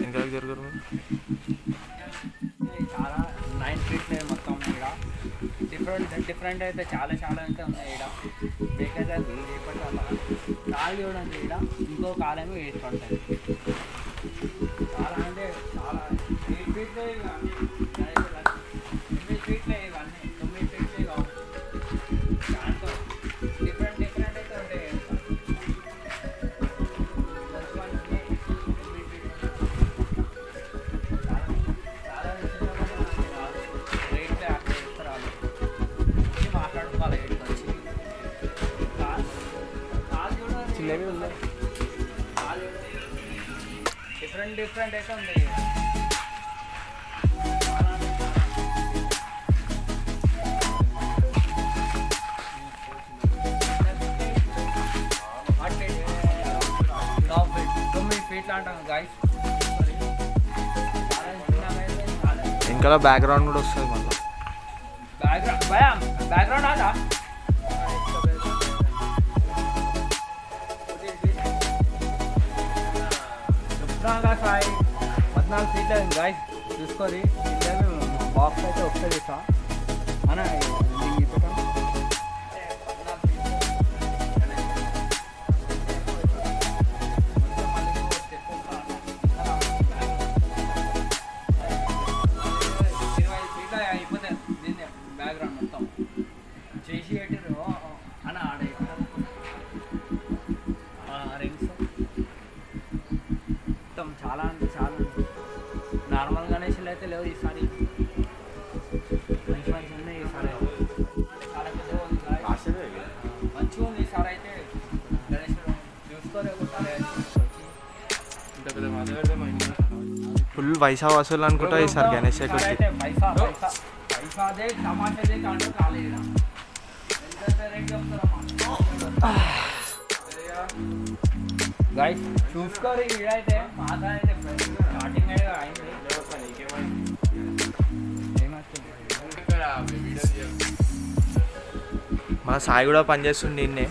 ఎంతవరకు జరుగుతారు చాలా 9 feet మొత్తం ఇక్కడ డిఫరెంట్ అయితే చాలా అయితే ఉన్నాయి ఇక్కడ బేకైతే రేపటి వల్ల కాలు చూడండి ఇక్కడ ఇంకో కాలేమో వేసుకుంటుంది చాలా అంటే చాలా 8 feet ఇవన్నీ 8 feet ఇవన్నీ 9 feet కావు దాంట్లో డిఫరెంట్ అయితే ఉంటాయి చిన్నవి ఉన్నాయి డిఫరెంట్ అయితే ఉంది అంటాం గాయస్ ఇంకా బ్యాక్గ్రౌండ్ కూడా వస్తుంది మళ్ళీ బ్యాక్గ్రౌండ్ ఆదా చెప్తున్నాగా సాయి 14 feet గాయస్ చూసుకోరి బాక్స్ అయితే వస్తుంది సార్ అన్న బ్యాక్గ్రౌండ్ మొత్తం చేసి పెట్టిరు అని ఆడే రింగ్స్ మొత్తం చాలా అంటే చాలా నార్మల్ గణేషులు అయితే లేవు ఈసారి మంచి ఉన్నాయి ఈసారి చాలా పెద్దగా ఉంది మంచిగా ఉంది ఈసారి అయితే గణేషుడు చూసుకోలేదు ఫుల్ పైసా వసూలు అనుకుంటా ఈసారి గణేష్ అయితే పైసా అదే టమాటాదే కాంటో కాలేదు ఎంత రేట్ చెప్తారమ్మా గైస్ చూసుకోరు ఇదైతే మాత అయితే స్టార్టింగ్ అయితే అయింది మన సాయి కూడా పనిచేస్తుంది నిన్నే